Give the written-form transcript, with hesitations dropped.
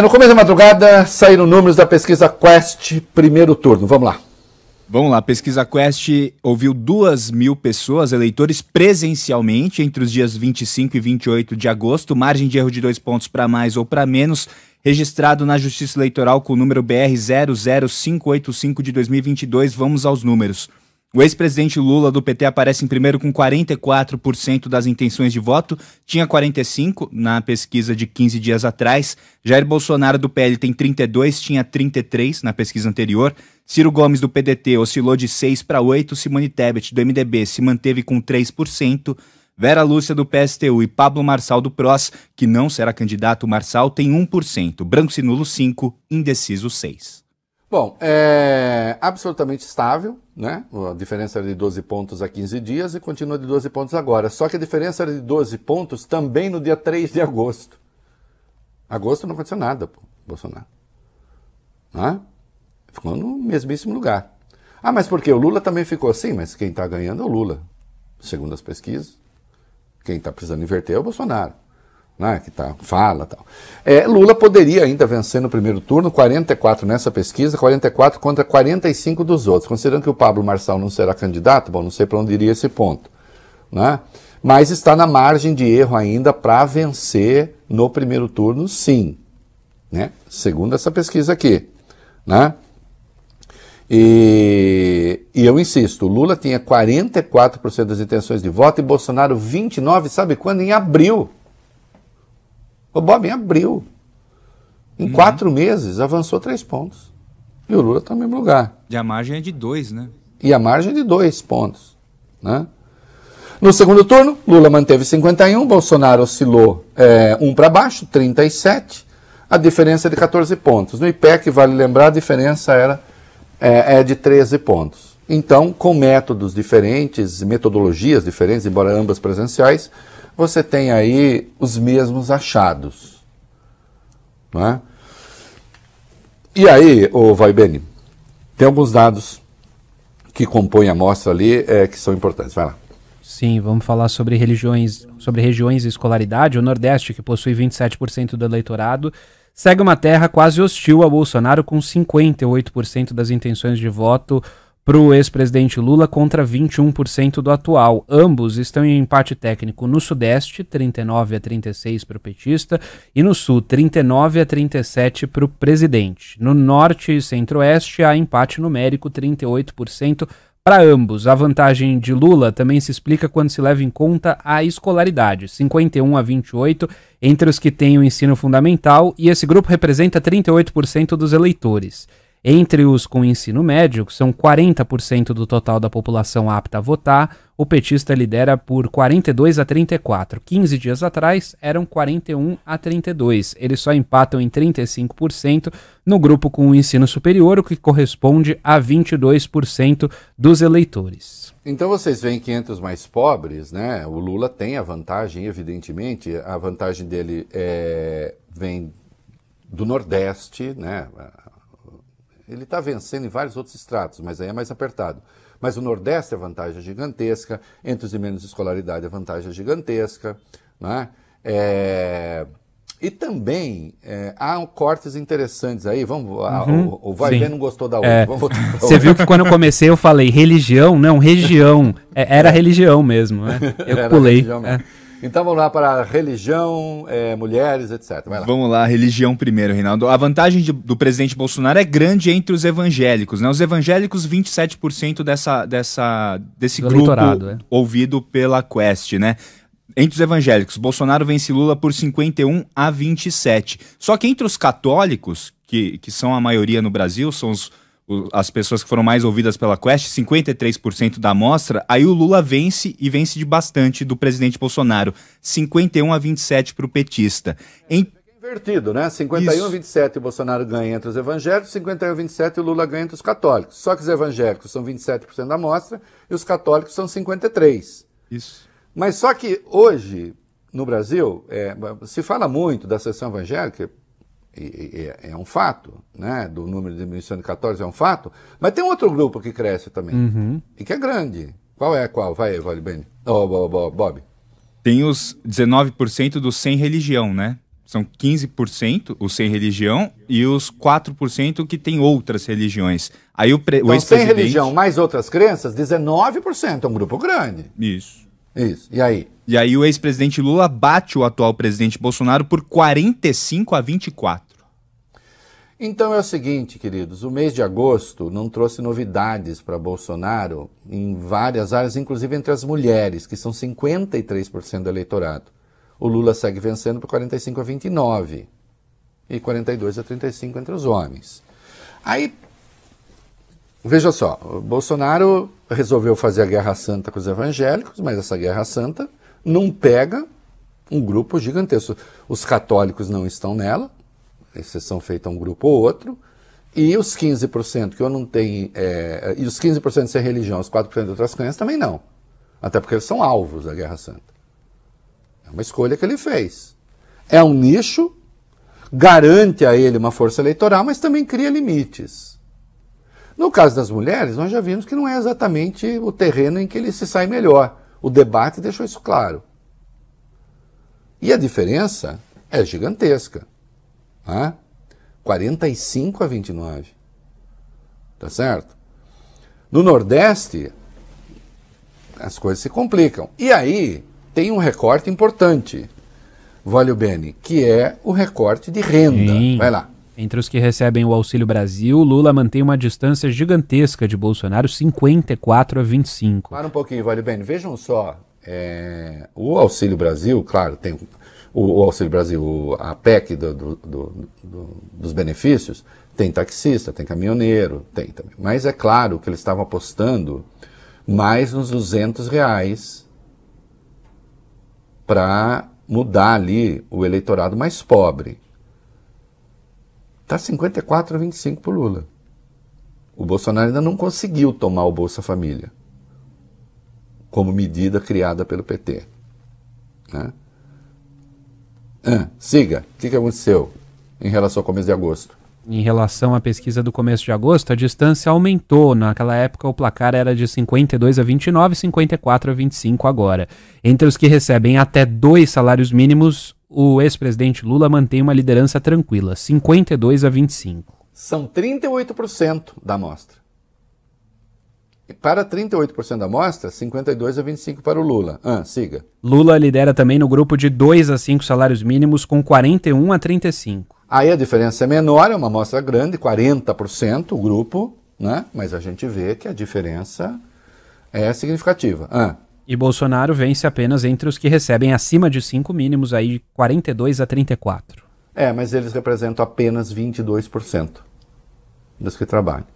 No começo da madrugada saíram números da pesquisa Quest, primeiro turno. Vamos lá. Vamos lá, a pesquisa Quest ouviu 2.000 pessoas, eleitores presencialmente, entre os dias 25 e 28 de agosto, margem de erro de 2 pontos para mais ou para menos, registrado na Justiça Eleitoral com o número BR 00585 de 2022. Vamos aos números. O ex-presidente Lula do PT aparece em primeiro com 44% das intenções de voto, tinha 45% na pesquisa de 15 dias atrás. Jair Bolsonaro do PL tem 32%, tinha 33% na pesquisa anterior. Ciro Gomes do PDT oscilou de 6% para 8%, Simone Tebet do MDB se manteve com 3%, Vera Lúcia do PSTU e Pablo Marçal do PROS, que não será candidato, Marçal tem 1%, brancos e nulos 5%, indeciso 6%. Bom, é absolutamente estável, né? A diferença era de 12 pontos há 15 dias e continua de 12 pontos agora. Só que a diferença era de 12 pontos também no dia 3 de agosto. Agosto não aconteceu nada, pô, Bolsonaro. Né? Ficou no mesmíssimo lugar. Ah, mas por quê? O Lula também ficou assim, mas quem está ganhando é o Lula, segundo as pesquisas. Quem está precisando inverter é o Bolsonaro. Né, que fala tal. Lula poderia ainda vencer no primeiro turno, 44 nessa pesquisa, 44 contra 45 dos outros. Considerando que o Pablo Marçal não será candidato, bom, não sei para onde iria esse ponto. Né? Mas está na margem de erro ainda para vencer no primeiro turno, sim. Né? Segundo essa pesquisa aqui. Né? E eu insisto, Lula tinha 44% das intenções de voto e Bolsonaro 29%, sabe quando? Em abril. O Bob, em abril, em 4 meses, avançou 3 pontos. E o Lula está no mesmo lugar. E a margem é de 2, né? E a margem é de 2 pontos. Né? No segundo turno, Lula manteve 51, Bolsonaro oscilou 1 para baixo, 37, a diferença é de 14 pontos. No IPEC, vale lembrar, a diferença é de 13 pontos. Então, com métodos diferentes, metodologias diferentes, embora ambas presenciais, você tem aí os mesmos achados. Não é? E aí, Vai Beni, tem alguns dados que compõem a amostra ali que são importantes. Vai lá. Sim, vamos falar sobre regiões e escolaridade. O Nordeste, que possui 27% do eleitorado, segue uma terra quase hostil a Bolsonaro, com 58% das intenções de voto para o ex-presidente Lula contra 21% do atual. Ambos estão em empate técnico no Sudeste, 39-36 para o petista, e no Sul, 39-37 para o presidente. No Norte e Centro-Oeste, há empate numérico, 38% para ambos. A vantagem de Lula também se explica quando se leva em conta a escolaridade, 51-28 entre os que têm o ensino fundamental, e esse grupo representa 38% dos eleitores. Entre os com ensino médio, que são 40% do total da população apta a votar, o petista lidera por 42-34. 15 dias atrás, eram 41-32. Eles só empatam em 35% no grupo com o ensino superior, o que corresponde a 22% dos eleitores. Então vocês veem que entre os mais pobres, né, o Lula tem a vantagem, evidentemente, a vantagem dele vem do Nordeste, né? Ele está vencendo em vários outros estratos, mas aí é mais apertado. Mas o Nordeste a vantagem é gigantesca, entre os de menos escolaridade a vantagem é gigantesca. Né? E também há cortes interessantes aí. O Vai Bem não gostou da outra. Vamos voltar pra você viu que quando eu comecei eu falei religião? Não, região. Era religião mesmo. Né? Eu pulei. Então vamos lá para religião, mulheres, etc. Vai lá. Vamos lá, religião primeiro, Reinaldo. A vantagem do presidente Bolsonaro é grande entre os evangélicos, né? Os evangélicos, 27% desse do grupo ouvido pela Quest, né? Entre os evangélicos, Bolsonaro vence Lula por 51-27. Só que entre os católicos, que são a maioria no Brasil, são as pessoas que foram mais ouvidas pela Quest, 53% da amostra, aí o Lula vence e vence de bastante do presidente Bolsonaro, 51-27 para o petista. Invertido, né? 51-27 o Bolsonaro ganha entre os evangélicos, 51-27 o Lula ganha entre os católicos. Só que os evangélicos são 27% da amostra e os católicos são 53%. Isso. Mas só que hoje, no Brasil, se fala muito da seção evangélica, é um fato, né? Do número de diminuição de católicos é um fato, mas tem outro grupo que cresce também, e que é grande. Qual? Vai, Beni. Bob. Tem os 19% dos sem religião, né? São 15% os sem religião e os 4% que tem outras religiões. Aí o Então, sem ex-presidente... religião mais outras crenças, 19%. É um grupo grande. Isso. Isso. E aí? E aí o ex-presidente Lula bate o atual presidente Bolsonaro por 45-24. Então é o seguinte, queridos, o mês de agosto não trouxe novidades para Bolsonaro em várias áreas, inclusive entre as mulheres, que são 53% do eleitorado. O Lula segue vencendo por 45-29 e 42-35 entre os homens. Aí, veja só, o Bolsonaro resolveu fazer a Guerra Santa com os evangélicos, mas essa Guerra Santa não pega um grupo gigantesco. Os católicos não estão nela, exceção feita a um grupo ou outro, e os 15% que eu não tenho, e os 15% sem religião, os 4% de outras crenças também não. Até porque eles são alvos da Guerra Santa. É uma escolha que ele fez. É um nicho, garante a ele uma força eleitoral, mas também cria limites. No caso das mulheres, nós já vimos que não é exatamente o terreno em que ele se sai melhor. O debate deixou isso claro. E a diferença é gigantesca. 45-29. Tá certo? No Nordeste, as coisas se complicam. E aí, tem um recorte importante, Vólio Bene, que é o recorte de renda. Sim. Vai lá. Entre os que recebem o Auxílio Brasil, Lula mantém uma distância gigantesca de Bolsonaro, 54-25. Para um pouquinho, Vólio Bene. Vejam só, o Auxílio Brasil, claro, tem o Auxílio Brasil, a PEC dos benefícios, tem taxista, tem caminhoneiro, tem também. Mas é claro que eles estavam apostando mais nos R$200 para mudar ali o eleitorado mais pobre. Está 54-25 para o Lula. O Bolsonaro ainda não conseguiu tomar o Bolsa Família como medida criada pelo PT. Né? Siga. O que aconteceu em relação ao começo de agosto? Em relação à pesquisa do começo de agosto, a distância aumentou. Naquela época, o placar era de 52-29, 54-25 agora. Entre os que recebem até 2 salários mínimos, o ex-presidente Lula mantém uma liderança tranquila, 52-25. São 38% da amostra. E para 38% da amostra, 52-25 para o Lula. Siga. Lula lidera também no grupo de 2 a 5 salários mínimos, com 41-35. Aí a diferença é menor, é uma amostra grande, 40% o grupo, né? Mas a gente vê que a diferença é significativa. E Bolsonaro vence apenas entre os que recebem acima de 5 mínimos, aí 42-34. Mas eles representam apenas 22% dos que trabalham.